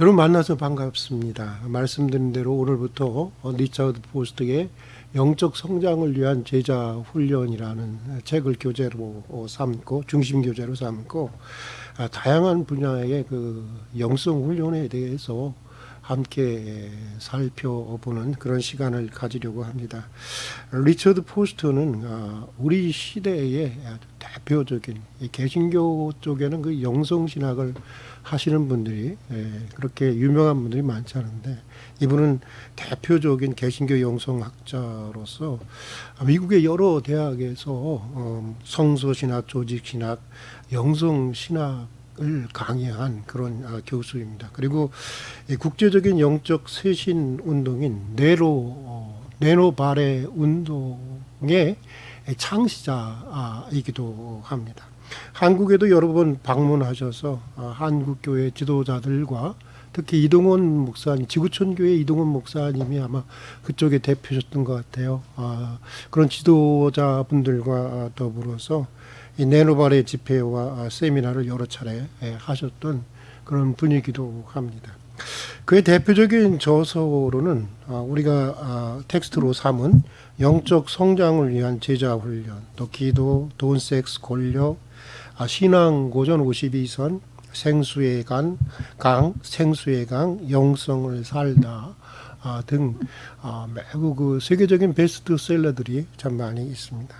여러분 만나서 반갑습니다. 말씀드린 대로 오늘부터 리처드 포스트의 영적 성장을 위한 제자 훈련이라는 책을 교재로 삼고 중심 교재로 삼고 다양한 분야의 그 영성 훈련에 대해서 함께 살펴보는 그런 시간을 가지려고 합니다. 리처드 포스트는 우리 시대의 대표적인 개신교 쪽에는 그 영성 신학을 하시는 분들이 그렇게 유명한 분들이 많지 않은데 이분은 대표적인 개신교 영성학자로서 미국의 여러 대학에서 성서신학, 조직신학, 영성신학을 강의한 그런 교수입니다. 그리고 국제적인 영적 쇄신 운동인 네노바레 운동의 창시자이기도 합니다. 한국에도 여러 번 방문하셔서 한국교회 지도자들과 특히 이동원 목사님, 지구촌교회 이동원 목사님이 아마 그쪽에 대표셨던 것 같아요. 그런 지도자분들과 더불어서 이 네노바레 집회와 세미나를 여러 차례 하셨던 그런 분이기도 합니다. 그의 대표적인 저서로는 우리가 텍스트로 삼은 영적 성장을 위한 제자 훈련, 또 기도, 돈, 섹스, 권력, 신앙 고전 52선, 생수의 강, 영성을 살다 등 매우 그 세계적인 베스트셀러들이 참 많이 있습니다.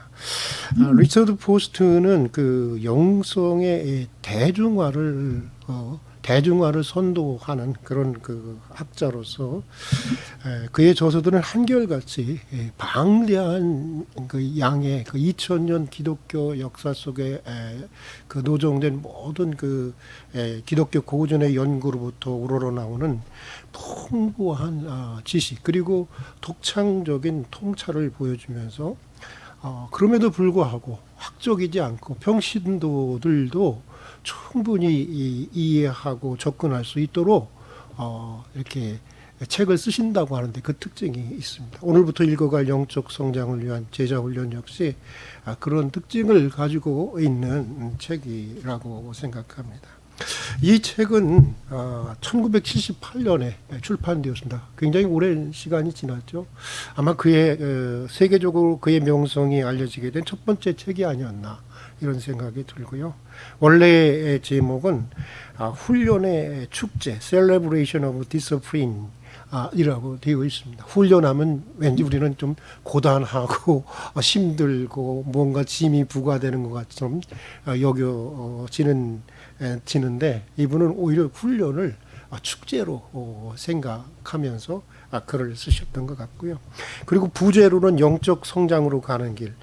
리처드 포스트는 그 영성의 대중화를 선도하는 그런 그 학자로서 그의 저서들은 한결같이 방대한 그 양의 그 2000년 기독교 역사 속에 그 노정된 모든 그 기독교 고전의 연구로부터 우러러나오는 풍부한 지식 그리고 독창적인 통찰을 보여주면서 그럼에도 불구하고 학적이지 않고 평신도들도 충분히 이해하고 접근할 수 있도록 이렇게 책을 쓰신다고 하는데 그 특징이 있습니다. 오늘부터 읽어갈 영적 성장을 위한 제자 훈련 역시 그런 특징을 가지고 있는 책이라고 생각합니다. 이 책은 1978년에 출판되었습니다. 굉장히 오랜 시간이 지났죠. 아마 그의 세계적으로 그의 명성이 알려지게 된 첫 번째 책이 아니었나 이런 생각이 들고요. 원래의 제목은 훈련의 축제, Celebration of Discipline 이라고 되어 있습니다. 훈련하면 왠지 우리는 좀 고단하고 힘들고 뭔가 짐이 부과되는 것 같처럼 여겨지는데 이분은 오히려 훈련을 축제로 생각하면서 글을 쓰셨던 것 같고요. 그리고 부제로는 영적 성장으로 가는 길,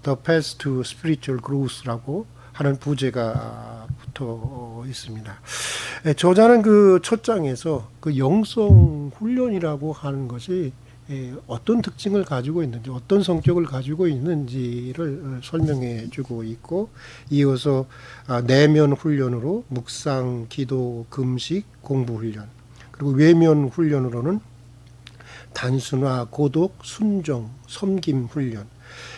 The Path to Spiritual Growth라고 하는 부제가 붙어 있습니다. 저자는 그 첫 장에서 그 영성 훈련이라고 하는 것이 어떤 특징을 가지고 있는지, 어떤 성격을 가지고 있는지를 설명해 주고 있고, 이어서 내면 훈련으로 묵상, 기도, 금식, 공부 훈련, 그리고 외면 훈련으로는 단순화, 고독, 순종, 섬김 훈련,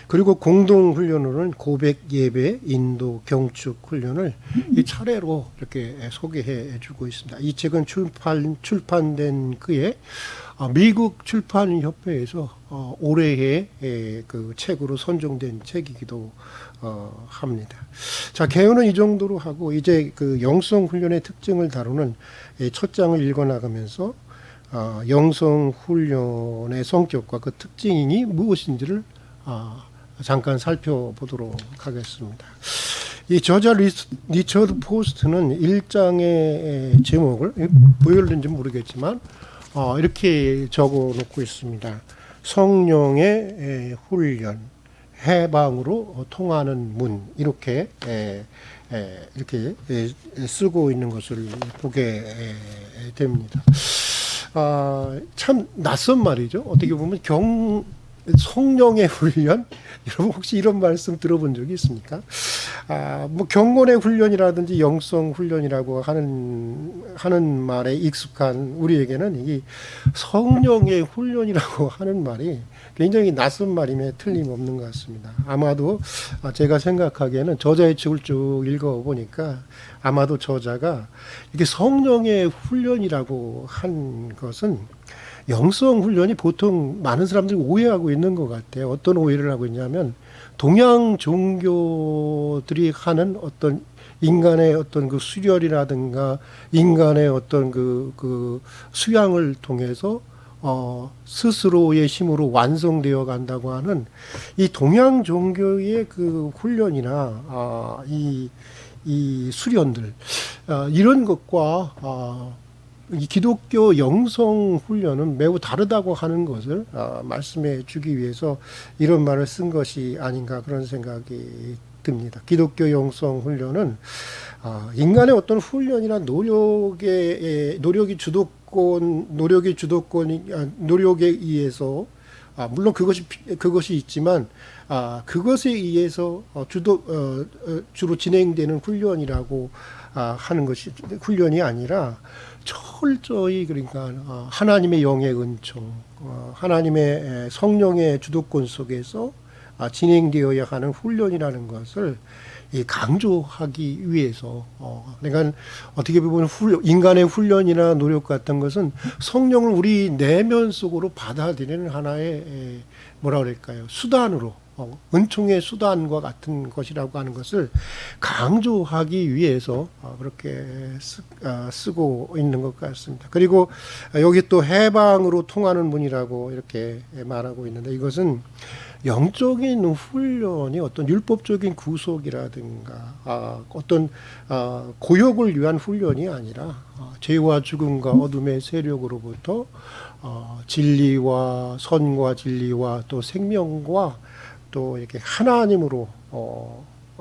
그리고 공동 훈련으로는 고백, 예배, 인도, 경축 훈련을 이 차례로 이렇게 소개해 주고 있습니다. 이 책은 출판된 그의 미국 출판협회에서 올해의 그 책으로 선정된 책이기도 합니다. 자, 개요는 이 정도로 하고 이제 그 영성 훈련의 특징을 다루는 첫 장을 읽어 나가면서 영성 훈련의 성격과 그 특징이 무엇인지를 잠깐 살펴보도록 하겠습니다. 이 저자 리처드 포스트는 1장의 제목을 보였는지 모르겠지만 이렇게 적어 놓고 있습니다. 성령의 훈련, 해방으로 통하는 문, 이렇게 쓰고 있는 것을 보게 됩니다. 참 낯선 말이죠. 어떻게 보면 성령의 훈련? 여러분 혹시 이런 말씀 들어본 적이 있습니까? 뭐 경건의 훈련이라든지 영성 훈련이라고 하는 말에 익숙한 우리에게는 이 성령의 훈련이라고 하는 말이 굉장히 낯선 말임에 틀림없는 것 같습니다. 아마도 제가 생각하기에는 저자의 책을 쭉 읽어보니까 아마도 저자가 이렇게 성령의 훈련이라고 한 것은 영성 훈련이 보통 많은 사람들이 오해하고 있는 것 같아요. 어떤 오해를 하고 있냐면 동양 종교들이 하는 어떤 인간의 어떤 그 수련이라든가 인간의 어떤 그 수양을 통해서 스스로의 힘으로 완성되어 간다고 하는 이 동양 종교의 그 훈련이나 이 수련들 이런 것과 이 기독교 영성 훈련은 매우 다르다고 하는 것을 말씀해 주기 위해서 이런 말을 쓴 것이 아닌가 그런 생각이 듭니다. 기독교 영성 훈련은 인간의 어떤 훈련이나 노력의 주도권이 노력에 의해서 물론 그것이 있지만 그것에 의해서 주로 진행되는 훈련이라고 하는 것이 훈련이 아니라 철저히 그러니까 하나님의 영의 은총, 하나님의 성령의 주도권 속에서 진행되어야 하는 훈련이라는 것을 강조하기 위해서 그러니까 어떻게 보면 인간의 훈련이나 노력 같은 것은 성령을 우리 내면 속으로 받아들이는 하나의 뭐라 그럴까요? 수단으로 은총의 수단과 같은 것이라고 하는 것을 강조하기 위해서 그렇게 쓰고 있는 것 같습니다. 그리고 여기 또 해방으로 통하는 문이라고 이렇게 말하고 있는데 이것은 영적인 훈련이 어떤 율법적인 구속이라든가 어떤 고역을 위한 훈련이 아니라 죄와 죽음과 어둠의 세력으로부터 진리와 선과 진리와 또 생명과 또 이렇게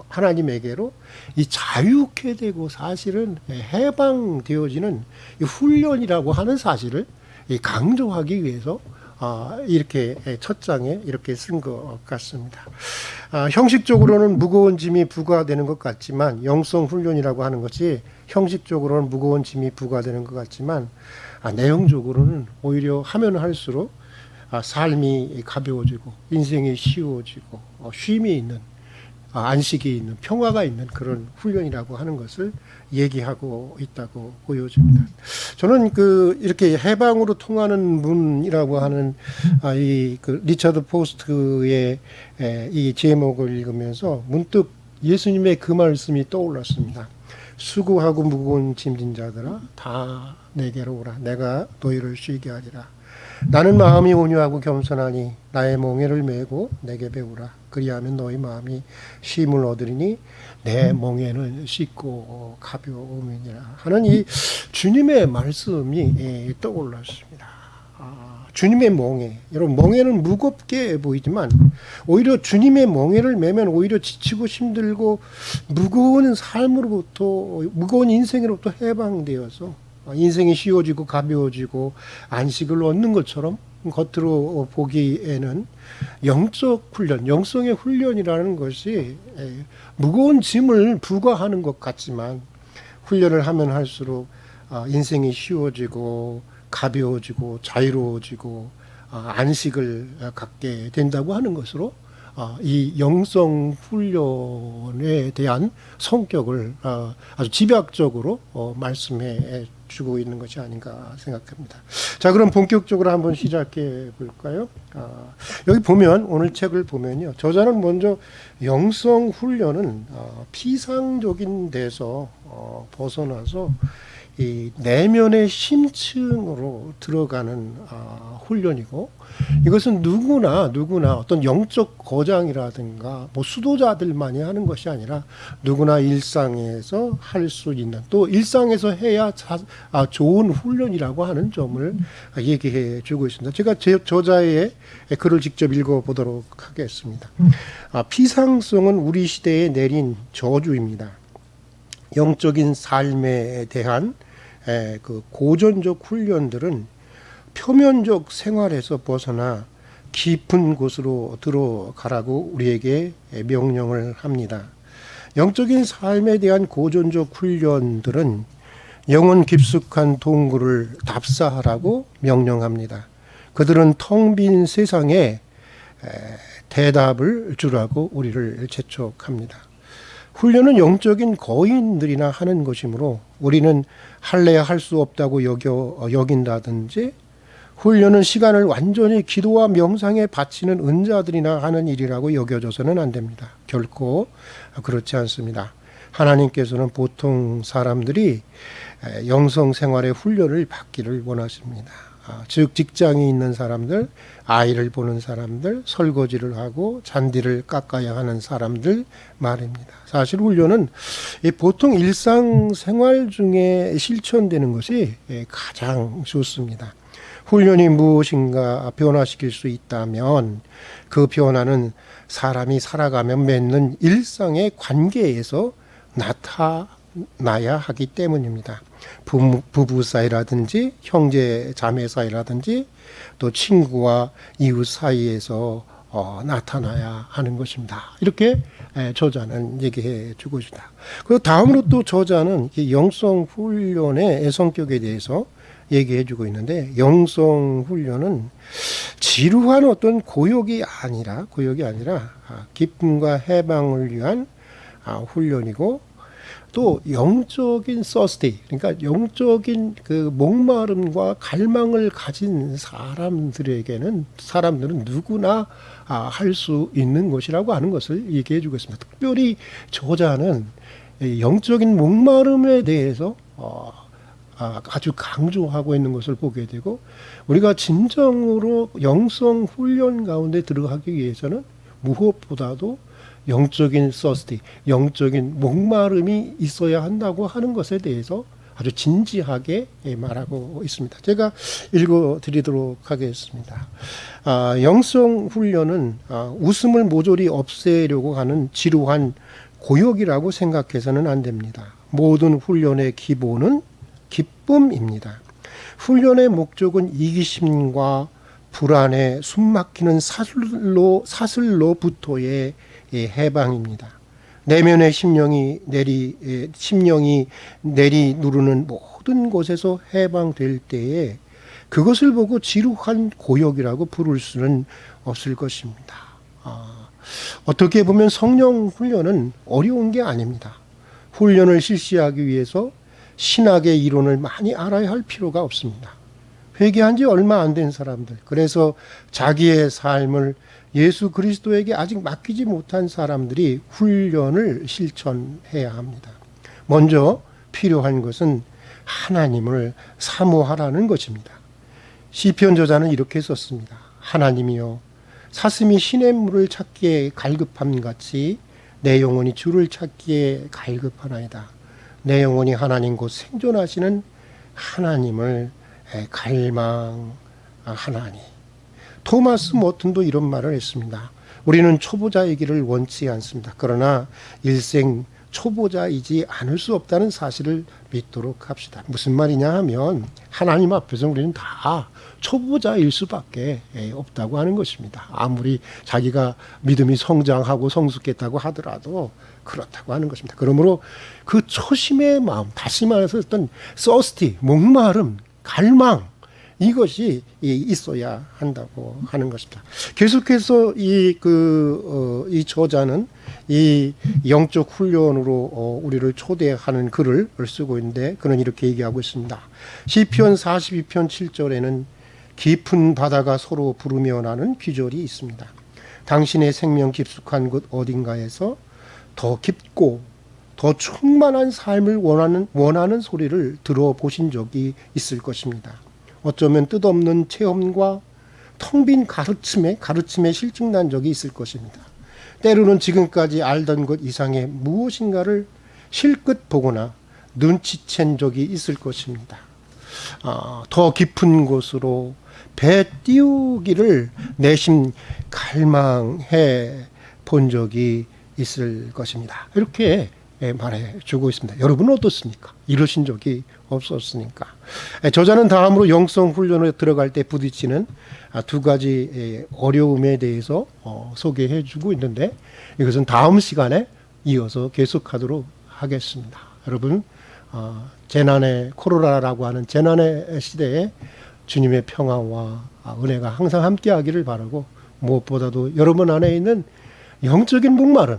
하나님에게로 이 자유케 되고 사실은 해방되어지는 이 훈련이라고 하는 사실을 강조하기 위해서 이렇게 첫 장에 이렇게 쓴 것 같습니다. 형식적으로는 무거운 짐이 부과되는 것 같지만 영성 훈련이라고 하는 것이 형식적으로는 무거운 짐이 부과되는 것 같지만 내용적으로는 오히려 하면 할수록 삶이 가벼워지고 인생이 쉬워지고 쉼이 있는 안식이 있는 평화가 있는 그런 훈련이라고 하는 것을 얘기하고 있다고 보여집니다. 저는 이렇게 해방으로 통하는 문이라고 하는 그 리처드 포스트의 이 제목을 읽으면서 문득 예수님의 그 말씀이 떠올랐습니다. 수고하고 무거운 짐진 자들아 다 내게로 오라 내가 너희를 쉬게 하리라. 나는 마음이 온유하고 겸손하니 나의 멍에를 메고 내게 배우라. 그리하면 너희 마음이 쉼을 얻으리니 내 멍에는 씻고 가벼움이니라 하는 이 주님의 말씀이 떠올랐습니다. 주님의 멍에, 여러분 멍에는 무겁게 보이지만 오히려 주님의 멍에를 메면 오히려 지치고 힘들고 무거운 인생으로부터 해방되어서 인생이 쉬워지고 가벼워지고 안식을 얻는 것처럼 겉으로 보기에는 영적 훈련, 영성의 훈련이라는 것이 무거운 짐을 부과하는 것 같지만 훈련을 하면 할수록 인생이 쉬워지고 가벼워지고 자유로워지고 안식을 갖게 된다고 하는 것으로 이 영성 훈련에 대한 성격을 아주 집약적으로 말씀해 주고 있는 것이 아닌가 생각합니다. 자, 그럼 본격적으로 한번 시작해 볼까요? 여기 보면 오늘 책을 보면요, 저자는 먼저 영성 훈련은 피상적인 데서 벗어나서 이 내면의 심층으로 들어가는 훈련이고 이것은 누구나 어떤 영적 거장이라든가 뭐 수도자들만이 하는 것이 아니라 누구나 일상에서 할 수 있는 또 일상에서 해야 좋은 훈련이라고 하는 점을 얘기해 주고 있습니다. 제가 저자의 글을 직접 읽어보도록 하겠습니다. 피상성은 우리 시대에 내린 저주입니다. 영적인 삶에 대한 그 고전적 훈련들은 표면적 생활에서 벗어나 깊은 곳으로 들어가라고 우리에게 명령을 합니다. 영적인 삶에 대한 고전적 훈련들은 영혼 깊숙한 동굴을 답사하라고 명령합니다. 그들은 텅 빈 세상에 대답을 주라고 우리를 재촉합니다. 훈련은 영적인 거인들이나 하는 것이므로 우리는 할래야 할 수 없다고 여긴다든지, 훈련은 시간을 완전히 기도와 명상에 바치는 은자들이나 하는 일이라고 여겨져서는 안 됩니다. 결코 그렇지 않습니다. 하나님께서는 보통 사람들이 영성 생활의 훈련을 받기를 원하십니다. 즉 직장이 있는 사람들, 아이를 보는 사람들, 설거지를 하고 잔디를 깎아야 하는 사람들 말입니다. 사실 훈련은 보통 일상생활 중에 실천되는 것이 가장 좋습니다. 훈련이 무엇인가 변화시킬 수 있다면 그 변화는 사람이 살아가며 맺는 일상의 관계에서 나타나야 하기 때문입니다. 부부 사이라든지 형제 자매 사이라든지 또 친구와 이웃 사이에서 나타나야 하는 것입니다. 이렇게 저자는 얘기해 주고 있습니다. 그리고 다음으로 또 저자는 영성 훈련의 성격에 대해서 얘기해 주고 있는데, 영성 훈련은 지루한 어떤 고역이 아니라 기쁨과 해방을 위한 훈련이고, 또 영적인 서스티, 그러니까 영적인 그 목마름과 갈망을 가진 사람들은 누구나 할 수 있는 것이라고 하는 것을 얘기해 주고 있습니다. 특별히 저자는 영적인 목마름에 대해서 아주 강조하고 있는 것을 보게 되고, 우리가 진정으로 영성 훈련 가운데 들어가기 위해서는 무엇보다도 영적인 서스티, 영적인 목마름이 있어야 한다고 하는 것에 대해서 아주 진지하게 말하고 있습니다. 제가 읽어드리도록 하겠습니다. 영성 훈련은 웃음을 모조리 없애려고 하는 지루한 고역이라고 생각해서는 안 됩니다. 모든 훈련의 기본은 기쁨입니다. 훈련의 목적은 이기심과 불안에 숨막히는 사슬로부터의 해방입니다. 내면의 심령이 내리 누르는 모든 곳에서 해방될 때에 그것을 보고 지루한 고역이라고 부를 수는 없을 것입니다. 어떻게 보면 성령 훈련은 어려운 게 아닙니다. 훈련을 실시하기 위해서 신학의 이론을 많이 알아야 할 필요가 없습니다. 회개한 지 얼마 안 된 사람들, 그래서 자기의 삶을 예수 그리스도에게 아직 맡기지 못한 사람들이 훈련을 실천해야 합니다. 먼저 필요한 것은 하나님을 사모하라는 것입니다. 시편 저자는 이렇게 썼습니다. 하나님이여, 사슴이 시냇물을 찾기에 갈급함 같이 내 영혼이 주를 찾기에 갈급하나이다. 내 영혼이 하나님 곧 생존하시는 하나님을 갈망하나니. 토마스 모튼도 이런 말을 했습니다. 우리는 초보자이기를 원치 않습니다. 그러나 일생 초보자이지 않을 수 없다는 사실을 믿도록 합시다. 무슨 말이냐 하면 하나님 앞에서 우리는 다 초보자일 수밖에 없다고 하는 것입니다. 아무리 자기가 믿음이 성장하고 성숙했다고 하더라도 그렇다고 하는 것입니다. 그러므로 그 초심의 마음, 다시 말해서 어떤 서스티, 목마름, 갈망, 이것이 있어야 한다고 하는 것입니다. 계속해서 이 저자는 이 영적 훈련으로 우리를 초대하는 글을 쓰고 있는데, 그는 이렇게 얘기하고 있습니다. 시편 42편 7절에는 깊은 바다가 서로 부르며 나는 귀절이 있습니다. 당신의 생명 깊숙한 곳 어딘가에서 더 깊고 더 충만한 삶을 원하는 소리를 들어보신 적이 있을 것입니다. 어쩌면 뜻없는 체험과 텅 빈 가르침에 실증난 적이 있을 것입니다. 때로는 지금까지 알던 것 이상의 무엇인가를 실끝 보거나 눈치챈 적이 있을 것입니다. 더 깊은 곳으로 배 띄우기를 내심 갈망해 본 적이 있을 것입니다. 이렇게 말해주고 있습니다. 여러분은 어떻습니까? 이러신 적이 없었으니까. 저자는 다음으로 영성 훈련에 들어갈 때 부딪히는 두 가지 어려움에 대해서 소개해주고 있는데, 이것은 다음 시간에 이어서 계속하도록 하겠습니다. 여러분, 재난의 코로나라고 하는 재난의 시대에 주님의 평화와 은혜가 항상 함께하기를 바라고, 무엇보다도 여러분 안에 있는 영적인 목마름,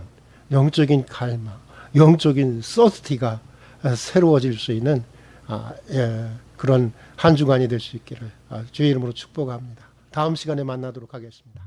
영적인 갈망, 영적인 서스티가 새로워질 수 있는 그런 한 주간이 될 수 있기를 주의 이름으로 축복합니다. 다음 시간에 만나도록 하겠습니다.